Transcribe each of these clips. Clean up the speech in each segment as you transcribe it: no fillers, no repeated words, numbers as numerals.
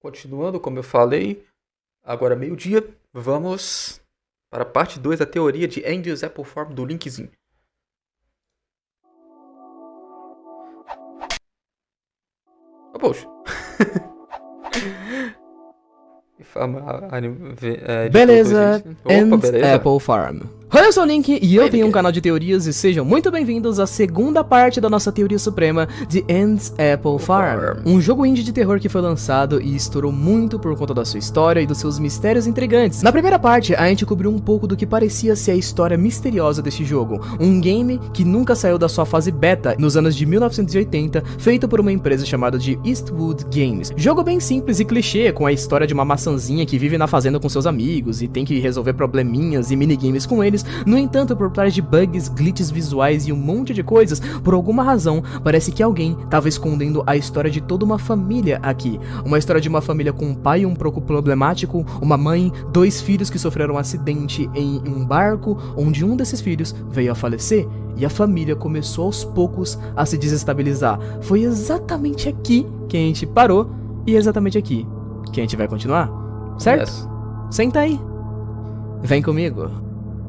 Continuando, como eu falei, agora meio-dia, vamos para a parte 2 da teoria de Andy's Apple Farm do linkzinho. Oh, poxa. Beleza, Opa, and beleza. Apple Farm. Oi, eu sou o Link e eu Oi, tenho um Link. canal de teorias e sejam muito bem-vindos à segunda parte da nossa teoria suprema de Ants Apple Farm. Um jogo indie de terror que foi lançado e estourou muito por conta da sua história e dos seus mistérios intrigantes. Na primeira parte, a gente cobriu um pouco do que parecia ser a história misteriosa deste jogo. Um game que nunca saiu da sua fase beta nos anos de 1980, feito por uma empresa chamada de Eastwood Games. Jogo bem simples e clichê, com a história de uma maçãzinha que vive na fazenda com seus amigos e tem que resolver probleminhas e minigames com eles. No entanto, por trás de bugs, glitches visuais e um monte de coisas, por alguma razão, parece que alguém estava escondendo a história de toda uma família aqui. Uma história de uma família com um pai um pouco problemático, uma mãe, dois filhos que sofreram um acidente em um barco, onde um desses filhos veio a falecer, e a família começou aos poucos a se desestabilizar. Foi exatamente aqui que a gente parou, e é exatamente aqui que a gente vai continuar, certo? Yes. Senta aí. Vem comigo.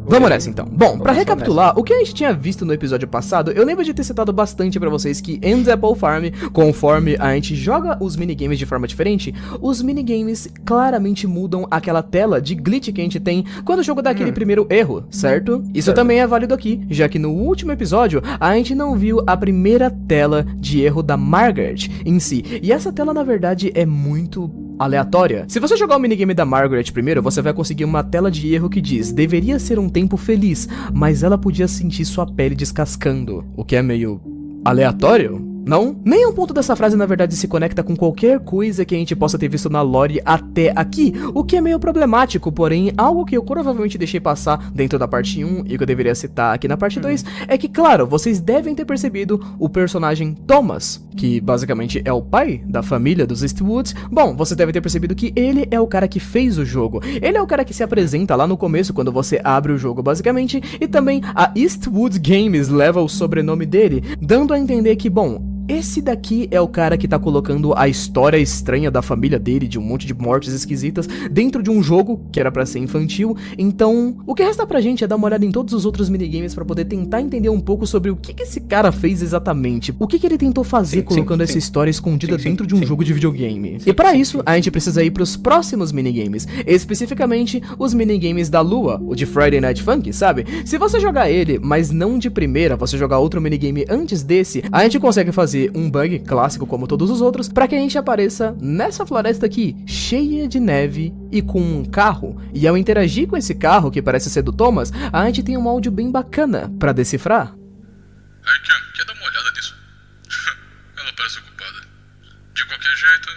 Vamos nessa então. Bom, pra recapitular, o que a gente tinha visto no episódio passado, eu lembro de ter citado bastante pra vocês que em Apple Farm, conforme a gente joga os minigames de forma diferente, os minigames claramente mudam aquela tela de glitch que a gente tem quando o jogo dá aquele primeiro erro, certo? Isso também é válido aqui, já que no último episódio a gente não viu a primeira tela de erro da Margaret em si, e essa tela na verdade é muito aleatória. Se você jogar o minigame da Margaret primeiro, você vai conseguir uma tela de erro que diz: deveria ser um tempo feliz, mas ela podia sentir sua pele descascando, o que é meio aleatório. Não? Nenhum ponto dessa frase na verdade se conecta com qualquer coisa que a gente possa ter visto na lore até aqui, o que é meio problemático, porém algo que eu provavelmente deixei passar dentro da parte 1 e que eu deveria citar aqui na parte 2, é que claro, vocês devem ter percebido o personagem Thomas, que basicamente é o pai da família dos Eastwoods. Bom, você deve ter percebido que ele é o cara que fez o jogo, ele é o cara que se apresenta lá no começo quando você abre o jogo basicamente, e também a Eastwood Games leva o sobrenome dele, dando a entender que, bom, esse daqui é o cara que tá colocando a história estranha da família dele, de um monte de mortes esquisitas, dentro de um jogo que era pra ser infantil. Então, o que resta pra gente é dar uma olhada em todos os outros minigames pra poder tentar entender um pouco sobre o que esse cara fez exatamente. O que ele tentou fazer colocando essa história escondida dentro de um jogo de videogame. E pra isso, a gente precisa ir pros próximos minigames, especificamente os minigames da lua, o de Friday Night Funk, sabe? Se você jogar ele, mas não de primeira, você jogar outro minigame antes desse, a gente consegue fazer um bug clássico como todos os outros, pra que a gente apareça nessa floresta aqui, cheia de neve e com um carro. E ao interagir com esse carro, que parece ser do Thomas, a gente tem um áudio bem bacana pra decifrar. Aí, Ken, quer dar uma olhada nisso? Ela parece ocupada. De qualquer jeito...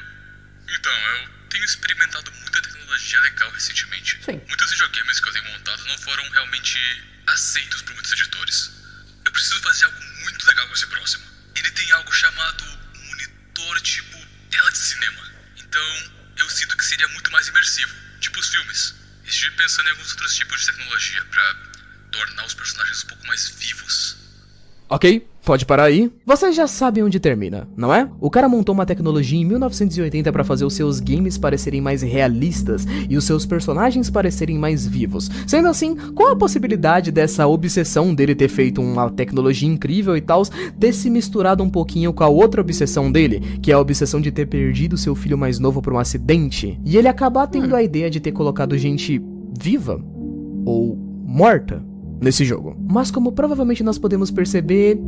Então, eu tenho experimentado muita tecnologia legal recentemente. Sim. Muitos videogames que eu tenho montado não foram realmente aceitos por muitos editores. Eu preciso fazer algo muito legal com esse próximo. Ele tem algo chamado monitor tipo tela de cinema. Então, eu sinto que seria muito mais imersivo, tipo os filmes. Estive pensando em alguns outros tipos de tecnologia pra tornar os personagens um pouco mais vivos. Ok, pode parar aí. Vocês já sabem onde termina, não é? O cara montou uma tecnologia em 1980 pra fazer os seus games parecerem mais realistas e os seus personagens parecerem mais vivos. Sendo assim, qual a possibilidade dessa obsessão dele ter feito uma tecnologia incrível e tal, ter se misturado um pouquinho com a outra obsessão dele, que é a obsessão de ter perdido seu filho mais novo por um acidente, e ele acabar tendo a ideia de ter colocado gente viva ou morta nesse jogo. Mas como provavelmente nós podemos perceber,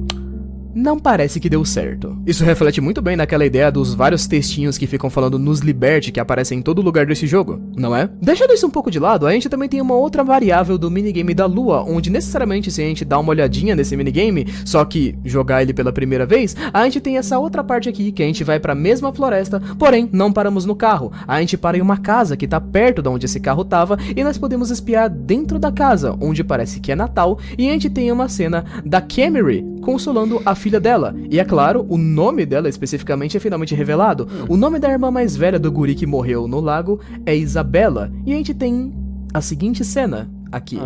não parece que deu certo. Isso reflete muito bem naquela ideia dos vários textinhos que ficam falando nos liberte que aparecem em todo lugar desse jogo, não é? Deixando isso um pouco de lado, a gente também tem uma outra variável do minigame da lua, onde necessariamente se a gente dá uma olhadinha nesse minigame, só que jogar ele pela primeira vez, a gente tem essa outra parte aqui que a gente vai pra mesma floresta, porém não paramos no carro. A gente para em uma casa que tá perto de onde esse carro tava e nós podemos espiar dentro da casa, onde parece que é Natal, e a gente tem uma cena da Camry consolando a filha dela. E é claro, o nome dela especificamente é finalmente revelado. O nome da irmã mais velha do guri que morreu no lago é Isabela. E a gente tem a seguinte cena aqui.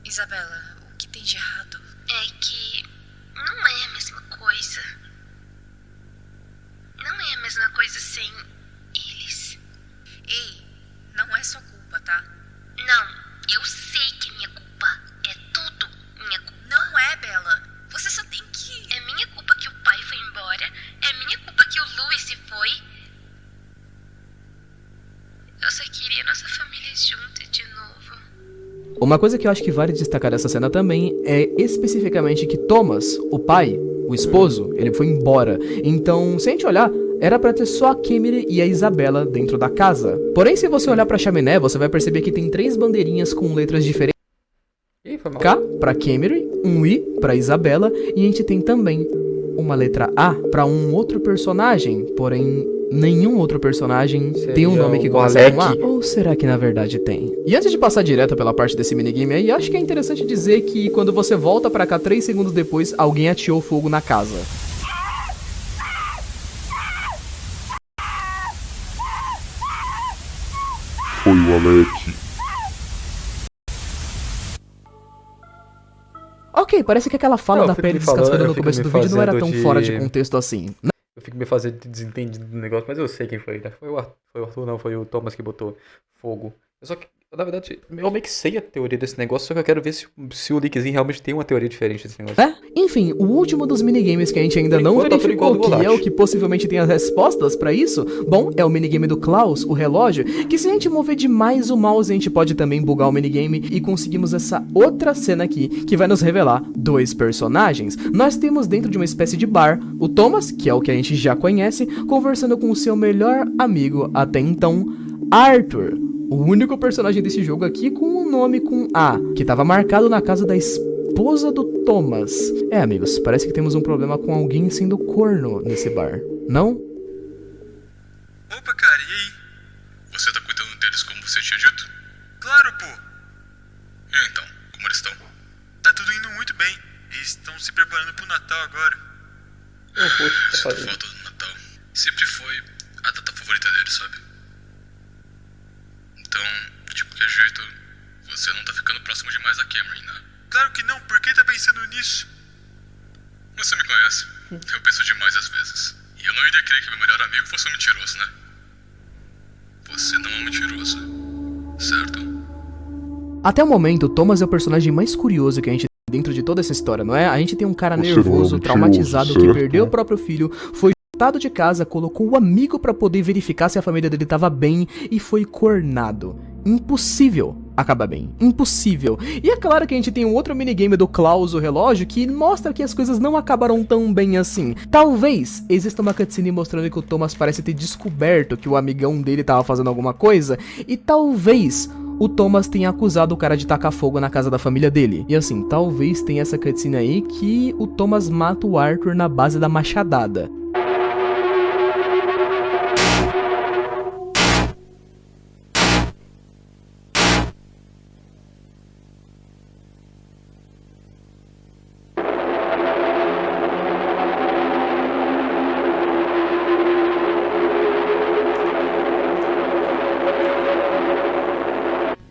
Isabela, o que tem de errado é que não é a mesma coisa. Não é a mesma coisa sem tá? Não, eu sei que é minha culpa. É tudo minha culpa. Não é, Bella. Você só tem que... É minha culpa que o pai foi embora. É minha culpa que o Louis se foi. Eu só queria nossa família junta de novo. Uma coisa que eu acho que vale destacar dessa cena também é especificamente que Thomas, o pai, o esposo, ele foi embora. Então, se a gente olhar, era pra ter só a Camille e a Isabela dentro da casa. Porém, se você olhar pra chaminé, você vai perceber que tem 3 bandeirinhas com letras diferentes. K pra Camille, um I pra Isabela, e a gente tem também uma letra A pra um outro personagem, porém nenhum outro personagem tem um nome que começa com A. Ou será que na verdade tem? E antes de passar direto pela parte desse minigame aí, acho que é interessante dizer que quando você volta pra cá 3 segundos depois, alguém ateou fogo na casa. Foi o Alec. Ok, parece que aquela fala Não, eu da fico pele me falando- descascando eu no fico começo me do vídeo não era fazendo tão de- fora de contexto assim. Eu fico me fazendo de desentendido do negócio, mas eu sei quem foi, né? Foi o Arthur, não, foi o Thomas que botou fogo. Só que, na verdade, eu meio que sei a teoria desse negócio, só que eu quero ver se o Leakzinho realmente tem uma teoria diferente desse negócio. É, enfim, o último dos minigames que a gente ainda Por não enquanto tá tudo igual verificou, do que é Golach. o que possivelmente tem as respostas pra isso, bom, é o minigame do Klaus, o relógio, que se a gente mover demais o mouse, a gente pode também bugar o minigame e conseguimos essa outra cena aqui, que vai nos revelar 2 personagens. Nós temos dentro de uma espécie de bar, o Thomas, que é o que a gente já conhece, conversando com o seu melhor amigo até então, Arthur. O único personagem desse jogo aqui com um nome com A, que estava marcado na casa da esposa do Thomas. É, amigos, parece que temos um problema com alguém sendo corno nesse bar, não? Opa, cara, e aí? Você tá cuidando deles como você tinha dito? Claro, pô. E então, como eles estão? Tá tudo indo muito bem. Eles estão se preparando pro Natal agora. Sinto falta do Natal. Sempre foi a data favorita deles, sabe? Então, de qualquer jeito, você não tá ficando próximo demais da Cameron, né? Claro que não, por que tá pensando nisso? Você me conhece. Eu penso demais às vezes. E eu não iria crer que meu melhor amigo fosse um mentiroso, né? Você não é um mentiroso, certo? Até o momento, Thomas é o personagem mais curioso que a gente tem dentro de toda essa história, não é? A gente tem um cara Você não é nervoso, mentiroso, traumatizado, que certo? perdeu o próprio filho, foi chutado de casa, colocou o amigo pra poder verificar se a família dele tava bem e foi cornado. Impossível acabar bem. Impossível. E é claro que a gente tem um outro minigame do Klaus, o relógio, que mostra que as coisas não acabaram tão bem assim. Talvez exista uma cutscene mostrando que o Thomas parece ter descoberto que o amigão dele tava fazendo alguma coisa, e talvez o Thomas tenha acusado o cara de tacar fogo na casa da família dele. E assim, talvez tenha essa cutscene aí que o Thomas mata o Arthur na base da machadada.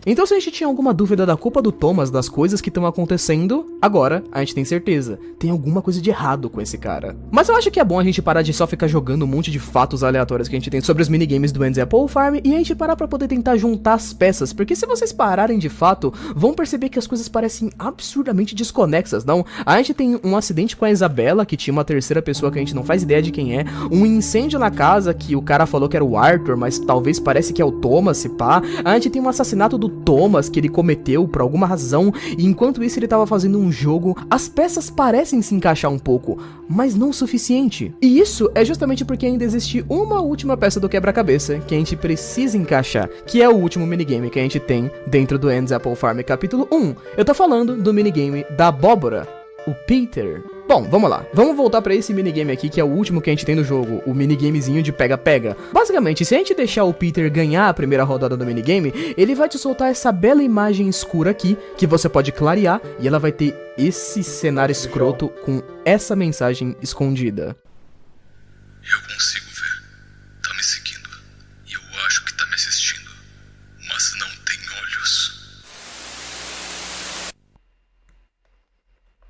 Então se a gente tinha alguma dúvida da culpa do Thomas, das coisas que estão acontecendo, agora a gente tem certeza. Tem alguma coisa de errado com esse cara. Mas eu acho que é bom a gente parar de só ficar jogando um monte de fatos aleatórios que a gente tem sobre os minigames do Andy's Apple Farm e a gente parar pra poder tentar juntar as peças, porque se vocês pararem de fato, vão perceber que as coisas parecem absurdamente desconexas, não? A gente tem um acidente com a Isabela, que tinha uma terceira pessoa que a gente não faz ideia de quem é, um incêndio na casa que o cara falou que era o Arthur, mas talvez parece que é o Thomas, se pá. A gente tem um assassinato do Thomas que ele cometeu por alguma razão, e enquanto isso ele tava fazendo um jogo. As peças parecem se encaixar um pouco, mas não o suficiente. E isso é justamente porque ainda existe uma última peça do quebra-cabeça que a gente precisa encaixar, que é o último minigame que a gente tem dentro do Andy's Apple Farm capítulo 1. Eu tô falando do minigame da abóbora, o Peter. Bom, vamos lá. Vamos voltar pra esse minigame aqui, que é o último que a gente tem no jogo, o minigamezinho de pega-pega. Basicamente, se a gente deixar o Peter ganhar a primeira rodada do minigame, ele vai te soltar essa bela imagem escura aqui, que você pode clarear, e ela vai ter esse cenário escroto com essa mensagem escondida. Eu consigo ver. Tá me seguindo. E eu acho que tá me assistindo. Mas não tem olhos.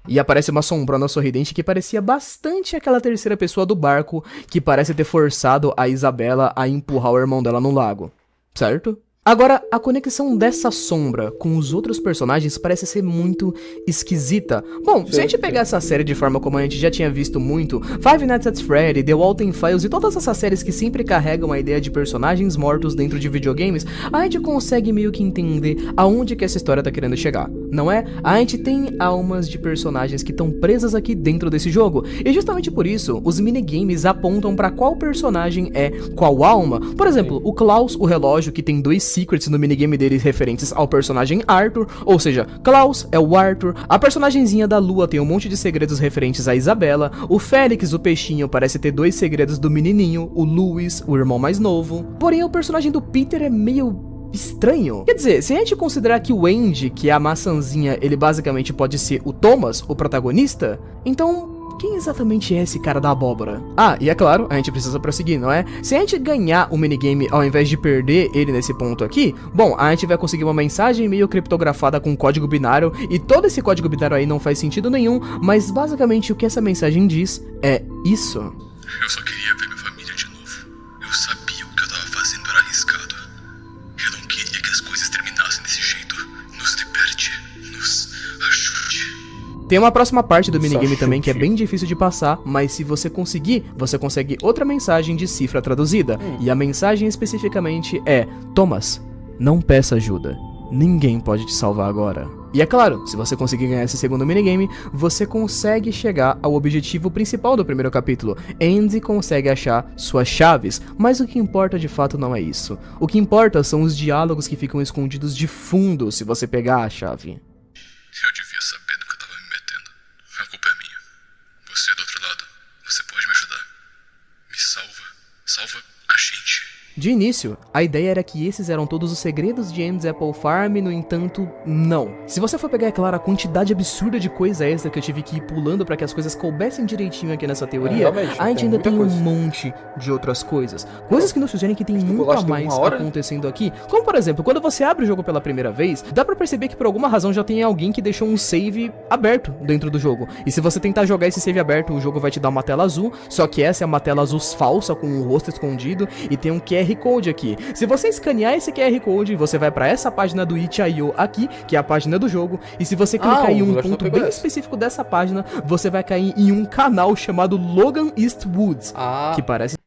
E aparece uma sombrona sorridente que parecia bastante aquela terceira pessoa do barco que parece ter forçado a Isabela a empurrar o irmão dela no lago. Certo? Agora, a conexão dessa sombra com os outros personagens parece ser muito esquisita. Bom, se a gente pegar essa série de forma como a gente já tinha visto muito, Five Nights at Freddy, The Walton Files e todas essas séries que sempre carregam a ideia de personagens mortos dentro de videogames, a gente consegue meio que entender aonde que essa história tá querendo chegar, não é? A gente tem almas de personagens que estão presas aqui dentro desse jogo, e justamente por isso, os minigames apontam pra qual personagem é qual alma. Por exemplo, o Klaus, o relógio, que tem 2 secrets no minigame dele referentes ao personagem Arthur, ou seja, Klaus é o Arthur, a personagenzinha da lua tem um monte de segredos referentes a Isabela, o Félix, o peixinho, parece ter 2 segredos do menininho, o Louis, o irmão mais novo, porém o personagem do Peter é meio estranho. Quer dizer, se a gente considerar que o Andy, que é a maçãzinha, ele basicamente pode ser o Thomas, o protagonista, então quem exatamente é esse cara da abóbora? Ah, e é claro, a gente precisa prosseguir, não é? Se a gente ganhar o minigame ao invés de perder ele nesse ponto aqui, bom, a gente vai conseguir uma mensagem meio criptografada com código binário, e todo esse código binário aí não faz sentido nenhum, mas basicamente o que essa mensagem diz é isso. Eu só queria ver minha família de novo. Eu sabia o que eu tava fazendo era arriscado. Eu não queria que as coisas terminassem desse jeito. Nos liberte, nos ajude. Tem uma próxima parte do minigame também que é bem difícil de passar, mas se você conseguir, você consegue outra mensagem de cifra traduzida. E a mensagem especificamente é: Thomas, não peça ajuda. Ninguém pode te salvar agora. E é claro, se você conseguir ganhar esse segundo minigame, você consegue chegar ao objetivo principal do primeiro capítulo. Andy consegue achar suas chaves, mas o que importa de fato não é isso. O que importa são os diálogos que ficam escondidos de fundo se você pegar a chave. Eu devia saber no que eu tava me metendo. A culpa é minha. Você do outro lado, você pode me ajudar. Me salva. Salva a gente. De início, a ideia era que esses eram todos os segredos de Andy's Apple Farm, no entanto, não. Se você for pegar, é claro, a quantidade absurda de coisa extra que eu tive que ir pulando para que as coisas coubessem direitinho aqui nessa teoria, a gente ainda tem um monte de outras coisas. Coisas que nos sugerem que tem muito a mais acontecendo aqui. Como, por exemplo, quando você abre o jogo pela primeira vez, dá pra perceber que por alguma razão já tem alguém que deixou um save aberto dentro do jogo. E se você tentar jogar esse save aberto, o jogo vai te dar uma tela azul, só que essa é uma tela azul falsa, com o rosto escondido, e tem um QR Code aqui. Se você escanear esse QR Code, você vai pra essa página do itch.io aqui, que é a página do jogo, e se você clicar em um ponto bem específico dessa página, você vai cair em um canal chamado Logan Eastwoods, que parece...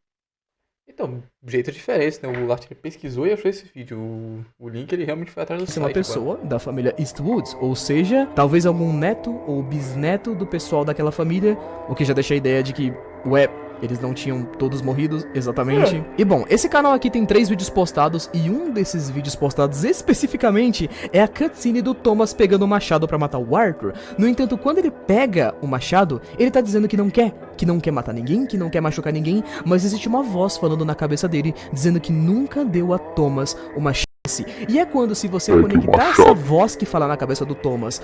Então, jeito diferente, né? O Lart pesquisou e achou esse vídeo. O link, ele realmente foi atrás do site. Uma pessoa da família Eastwoods, ou seja, talvez algum neto ou bisneto do pessoal daquela família, o que já deixa a ideia de que, ué, eles não tinham todos morridos, exatamente. E bom, esse canal aqui tem 3 vídeos postados, e um desses vídeos postados especificamente é a cutscene do Thomas pegando o machado pra matar o Arthur. No entanto, quando ele pega o machado, ele tá dizendo que não quer matar ninguém, que não quer machucar ninguém, mas existe uma voz falando na cabeça dele, dizendo que nunca deu a Thomas uma chance. E é quando, se você conectar essa voz que fala na cabeça do Thomas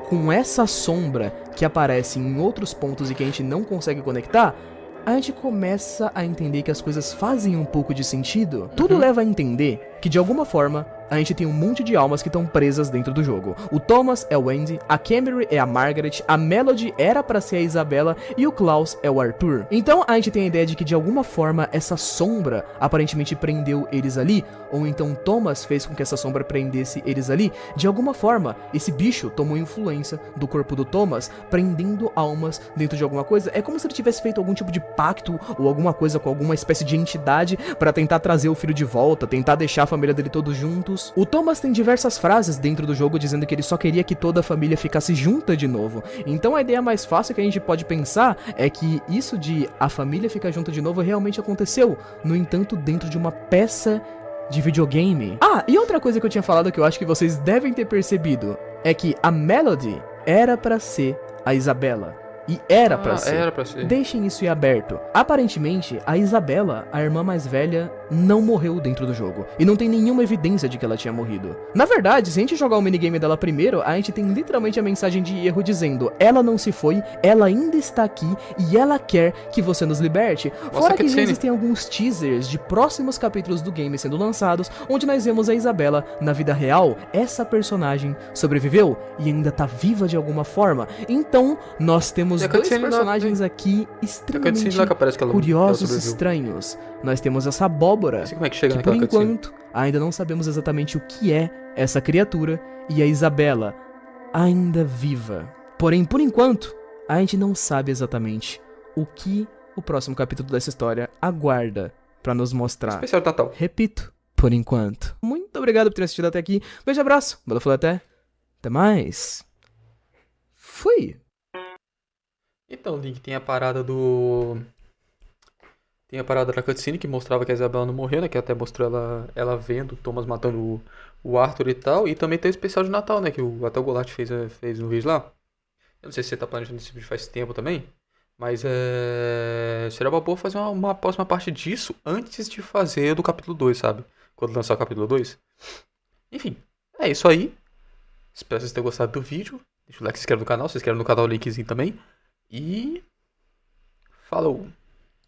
com essa sombra que aparece em outros pontos e que a gente não consegue conectar, a gente começa a entender que as coisas fazem um pouco de sentido. Tudo leva a entender que, de alguma forma, a gente tem um monte de almas que estão presas dentro do jogo. O Thomas é o Andy, a Camry é a Margaret, a Melody era pra ser a Isabela e o Klaus é o Arthur. Então a gente tem a ideia de que, de alguma forma, essa sombra aparentemente prendeu eles ali, ou então Thomas fez com que essa sombra prendesse eles ali. De alguma forma, esse bicho tomou influência do corpo do Thomas, prendendo almas dentro de alguma coisa. É como se ele tivesse feito algum tipo de pacto ou alguma coisa com alguma espécie de entidade pra tentar trazer o filho de volta, tentar deixar a família dele todos juntos. O Thomas tem diversas frases dentro do jogo dizendo que ele só queria que toda a família ficasse junta de novo. Então a ideia mais fácil que a gente pode pensar é que isso de a família ficar junta de novo realmente aconteceu. No entanto, dentro de uma peça de videogame. Ah, e outra coisa que eu tinha falado que eu acho que vocês devem ter percebido é que a Melody era pra ser a Isabela. E era pra ser. Deixem isso em aberto. Aparentemente, a Isabela, a irmã mais velha, não morreu dentro do jogo. E não tem nenhuma evidência de que ela tinha morrido. Na verdade, se a gente jogar o minigame dela primeiro, a gente tem literalmente a mensagem de erro dizendo: ela não se foi, ela ainda está aqui e ela quer que você nos liberte. Fora que já existem alguns teasers de próximos capítulos do game sendo lançados, onde nós vemos a Isabela na vida real. Essa personagem sobreviveu e ainda tá viva de alguma forma. Então, nós temos dois personagens aqui extremamente curiosos e estranhos. Nós temos essa abóbora abóbora. Não sei como é que chega Que por naquela cutscene. enquanto ainda não sabemos exatamente o que é essa criatura e a Isabela ainda viva. Porém, por enquanto, a gente não sabe exatamente o que o próximo capítulo dessa história aguarda pra nos mostrar. Especial de Natal. Repito, por enquanto. Muito obrigado por ter assistido até aqui. Beijo, abraço. Valeu, falou até mais. Fui. Então, Link, tem a parada do... Tem a parada da cutscene que mostrava que a Isabela não morreu, né? Que até mostrou ela vendo o Thomas matando o Arthur e tal. E também tem o especial de Natal, né? Que até o Golart fez um vídeo lá. Eu não sei se você tá planejando esse vídeo faz tempo também. Mas seria uma boa fazer uma próxima parte disso antes de fazer do capítulo 2, sabe? Quando lançar o capítulo 2. Enfim, é isso aí. Espero que vocês tenham gostado do vídeo. Deixa o like, se inscreve no canal. Se inscreve no canal, o linkzinho também. E... falou!